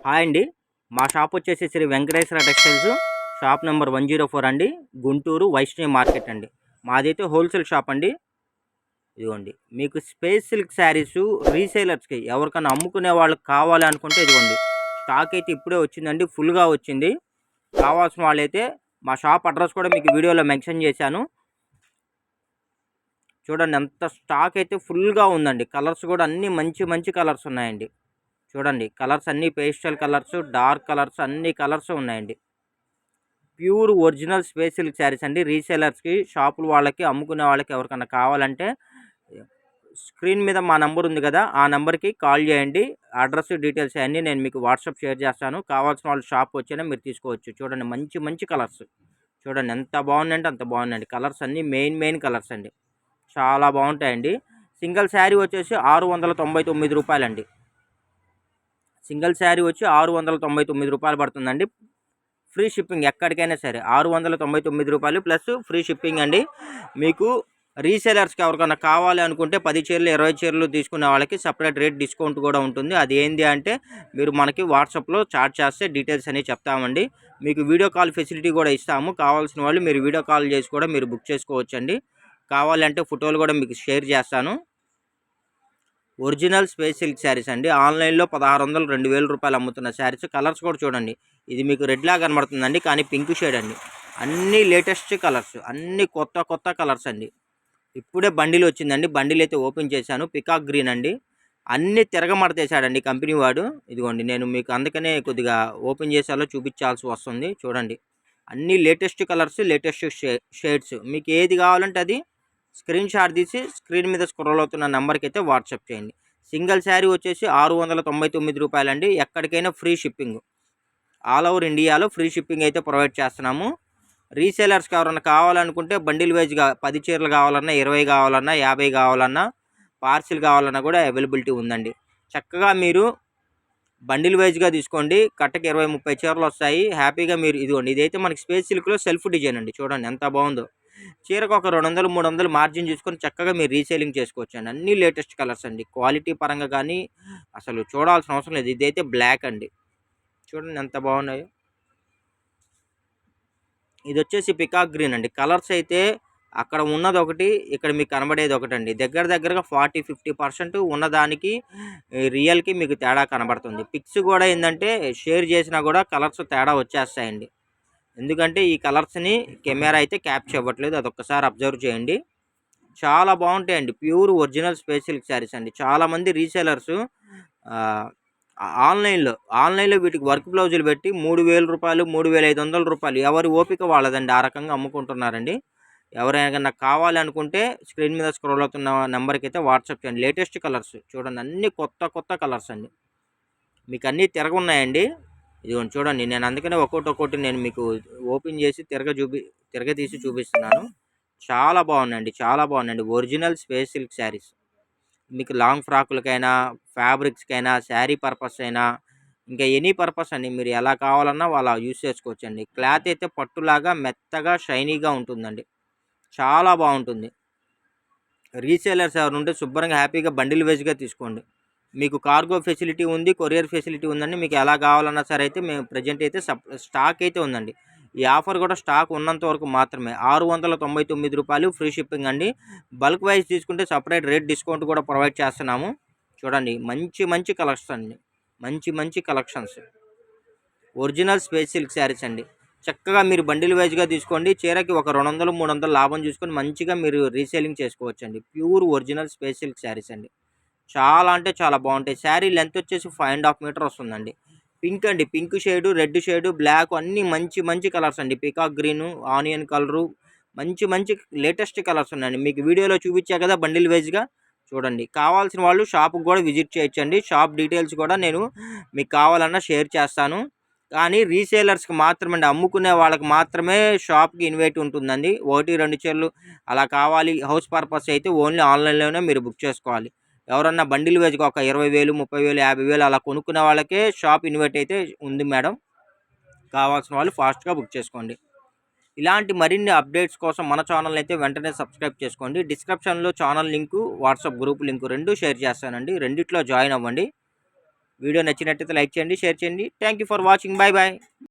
Hi అండి. మా shop వచ్చేసి Shri Venkateswara textiles, shop number 104 అండి, గుంటూరు వైష్ణవి మార్కెట్ అండి. మాదైతే హోల్సేల్ షాప్ అండి. ఇదిగోండి, మీకు స్పేస్ సిల్క్ శారీస్ రీసేలర్స్కి ఎవరికైనా అమ్ముకునే వాళ్ళకి కావాలి అనుకుంటే ఇదిగోండి, స్టాక్ అయితే ఇప్పుడే వచ్చిందండి, ఫుల్గా వచ్చింది. కావాల్సిన వాళ్ళైతే మా షాప్ అడ్రస్ కూడా మీకు వీడియోలో మెన్షన్ చేశాను. చూడండి, ఎంత స్టాక్ అయితే ఫుల్గా ఉందండి. కలర్స్ కూడా అన్నీ మంచి మంచి కలర్స్ ఉన్నాయండి. చూడండి, కలర్స్ అన్నీ పేస్టల్ కలర్స్, డార్క్ కలర్స్, అన్ని కలర్స్ ఉన్నాయండి. Pure original space silk saris అండి. రీసేలర్స్కి, షాపుల వాళ్ళకి, అమ్ముకునే వాళ్ళకి ఎవరికైనా కావాలంటే స్క్రీన్ మీద మా నెంబర్ ఉంది కదా, ఆ నెంబర్కి కాల్ చేయండి. అడ్రస్ డీటెయిల్స్ అన్నీ నేను మీకు వాట్సాప్ షేర్ చేస్తాను. కావాల్సిన వాళ్ళు షాప్ వచ్చినా మీరు తీసుకోవచ్చు. చూడండి, మంచి మంచి కలర్స్. చూడండి ఎంత బాగుందంటే అంత బాగుందండి. కలర్స్ అన్నీ మెయిన్ కలర్స్ అండి, చాలా బాగుంటాయండి. సింగిల్ శారీ వచ్చేసి 699 రూపాయలండి. సింగిల్ శారీ వచ్చి 699 రూపాయలు పడుతుందండి. ఫ్రీ షిప్పింగ్ ఎక్కడికైనా సరే 699 రూపాయలు ప్లస్ ఫ్రీ షిప్పింగ్ అండి. మీకు రీసేలర్స్కి ఎవరికైనా కావాలి అనుకుంటే 10 చీరలు 20 చీరలు తీసుకునే వాళ్ళకి సపరేట్ రేట్ డిస్కౌంట్ కూడా ఉంటుంది. అది ఏంది అంటే మీరు మనకి వాట్సాప్లో చాట్ చేస్తే డీటెయిల్స్ అనేవి చెప్తామండి. మీకు వీడియో కాల్ ఫెసిలిటీ కూడా ఇస్తాము. కావాల్సిన వాళ్ళు మీరు వీడియో కాల్ చేసి కూడా మీరు బుక్ చేసుకోవచ్చండి. కావాలంటే ఫోటోలు కూడా మీకు షేర్ చేస్తాను. ఒరిజినల్ స్పేస్ సిల్క్ శారీస్ అండి. ఆన్లైన్లో 1600 2000 రూపాయలు అమ్ముతున్న శారీస్. కలర్స్ కూడా చూడండి, ఇది మీకు రెడ్లా కనబడుతుందండి, కానీ పింక్ షేడ్ అండి. అన్నీ లేటెస్ట్ కలర్స్, అన్నీ కొత్త కలర్స్ అండి. ఇప్పుడే బండిల్ వచ్చిందండి, బండిల్ అయితే ఓపెన్ చేశాను. పికాక్ గ్రీన్ అండి. అన్నీ తిరగమడతేసాడండి కంపెనీ వాడు. ఇదిగోండి, నేను మీకు అందుకనే కొద్దిగా ఓపెన్ చేసాలో చూపించాల్సి వస్తుంది. చూడండి, అన్నీ లేటెస్ట్ కలర్స్, లేటెస్ట్ షేడ్స్. మీకు ఏది కావాలంటే అది స్క్రీన్ షాట్ తీసి స్క్రీన్ మీద స్క్రోల్ అవుతున్న నెంబర్కి అయితే వాట్సాప్ చేయండి. సింగిల్ శారీ వచ్చేసి 699 రూపాయలండి. ఎక్కడికైనా ఫ్రీ షిప్పింగ్, ఆల్ ఓవర్ ఇండియాలో ఫ్రీ షిప్పింగ్ అయితే ప్రొవైడ్ చేస్తున్నాము. రీసేలర్స్కి ఎవరైనా కావాలనుకుంటే బండిల్ వైజ్గా 10 చీరలు కావాలన్నా, 20 కావాలన్నా, 50 కావాలన్నా, పార్సిల్ కావాలన్నా కూడా అవైలబిలిటీ ఉందండి. చక్కగా మీరు బండిల్ వైజ్గా తీసుకోండి. కట్టకి 20 30 చీరలు వస్తాయి హ్యాపీగా. మీరు ఇదిగోండి, ఇదైతే మనకి స్పేస్ సిల్క్లో సెల్ఫ్ డిజైన్ అండి. చూడండి ఎంత బాగుందో. చీరకు ఒక 200 300 మార్జిన్ చూసుకొని చక్కగా మీరు రీసేలింగ్ చేసుకోవచ్చు అండి. అన్నీ లేటెస్ట్ కలర్స్ అండి. క్వాలిటీ పరంగా కానీ అసలు చూడాల్సిన అవసరం లేదు. ఇదైతే బ్లాక్ అండి, చూడండి ఎంత బాగున్నాయో. ఇది వచ్చేసి పికాక్ గ్రీన్ అండి. కలర్స్ అయితే అక్కడ ఉన్నది ఒకటి, ఇక్కడ మీకు కనబడేది ఒకటండి. దగ్గరగా 40-50% ఉన్నదానికి రియల్కి మీకు తేడా కనబడుతుంది. పిక్స్ కూడా ఏంటంటే షేర్ చేసినా కూడా కలర్స్ తేడా వచ్చేస్తాయండి. ఎందుకంటే ఈ కలర్స్ని కెమెరా అయితే క్యాప్చర్ అవ్వట్లేదు, అదొక్కసారి అబ్జర్వ్ చేయండి. చాలా బాగుంటాయండి. Pure original space silk saris అండి. చాలామంది రీసేలర్స్ ఆన్లైన్లో వీటికి వర్క్ బ్లౌజులు పెట్టి 3000 రూపాయలు, 3500 రూపాయలు, ఎవరి ఓపిక వాళ్ళదండి, ఆ రకంగా అమ్ముకుంటున్నారండి. ఎవరైనా కావాలి అనుకుంటే స్క్రీన్ మీద స్క్రోల్ అవుతున్న నెంబర్కి అయితే వాట్సాప్ చేయండి. లేటెస్ట్ కలర్స్ చూడండి, అన్నీ కొత్త కలర్స్ అండి. మీకు అన్నీ తిరగున్నాయండి. ఇదిగోండి చూడండి, నేను అందుకనే ఒక్కొక్కటి నేను మీకు ఓపెన్ చేసి తిరగతీసి చూపిస్తున్నాను. చాలా బాగున్నాయండి. Original space silk saris. మీకు లాంగ్ ఫ్రాకులకైనా, ఫ్యాబ్రిక్స్కైనా, శారీ పర్పస్ అయినా, ఇంకా ఎనీ పర్పస్ అండి, మీరు ఎలా కావాలన్నా అలా యూస్ చేసుకోవచ్చండి. క్లాత్ అయితే పట్టులాగా మెత్తగా షైనీగా ఉంటుందండి, చాలా బాగుంటుంది. రీసేలర్స్ ఎవరు ఉంటే శుభ్రంగా హ్యాపీగా బండిల్ వైజ్గా తీసుకోండి. మీకు కార్గో ఫెసిలిటీ ఉంది, కొరియర్ ఫెసిలిటీ ఉందండి. మీకు ఎలా కావాలన్నా సరే అయితే మేము ప్రజెంట్ అయితే స్టాక్ అయితే ఉందండి. ఈ ఆఫర్ కూడా స్టాక్ ఉన్నంత వరకు మాత్రమే. 699 రూపాయలు ఫ్రీ షిప్పింగ్ అండి. బల్క్ వైజ్ తీసుకుంటే సపరేట్ రేట్ డిస్కౌంట్ కూడా ప్రొవైడ్ చేస్తున్నాము. చూడండి, మంచి కలెక్షన్ అండి, మంచి collections. Original space silk saris అండి. చక్కగా మీరు బండిల్ వైజ్గా తీసుకోండి. చీరకి ఒక 200 300 లాభం చూసుకొని మంచిగా మీరు రీసేలింగ్ చేసుకోవచ్చు అండి. Pure original space silk saris అండి. చాలా అంటే చాలా బాగుంటాయి. శారీ లెంత్ వచ్చేసి 5.5 మీటర్ వస్తుందండి. పింక్ అండి, pink shade, red shade, black, అన్నీ మంచి కలర్స్ అండి. పికాక్ గ్రీను, ఆనియన్ కలరు, మంచి లేటెస్ట్ కలర్స్ ఉన్నాయండి. మీకు వీడియోలో చూపించా కదా బండిల్ వైజ్గా. చూడండి, కావాల్సిన వాళ్ళు షాప్కి కూడా విజిట్ చేయొచ్చండి. షాప్ డీటెయిల్స్ కూడా నేను మీకు కావాలన్నా షేర్ చేస్తాను. కానీ రీసేలర్స్కి మాత్రమే అండి, అమ్ముకునే వాళ్ళకి మాత్రమే షాప్కి ఇన్వైట్ ఉంటుందండి. 1-2 చీరలు అలా కావాలి హౌస్ పర్పస్ అయితే ఓన్లీ ఆన్లైన్లోనే మీరు బుక్ చేసుకోవాలి. ఎవరన్నా బండిల్ వైజ్గా ఒక 20,000 30,000 50,000 అలా కొనుక్కునే వాళ్ళకే షాప్ ఇన్వైట్ అయితే ఉంది మేడం. కావాల్సిన వాళ్ళు ఫాస్ట్గా బుక్ చేసుకోండి. ఇలాంటి మరిన్ని అప్డేట్స్ కోసం మన ఛానల్ అయితే వెంటనే సబ్స్క్రైబ్ చేసుకోండి. డిస్క్రిప్షన్లో channel link, WhatsApp group link 2 share చేస్తానండి. రెండిట్లో జాయిన్ అవ్వండి. వీడియో నచ్చినట్టయితే లైక్ చేయండి, షేర్ చేయండి. Thank you for watching. Bye bye.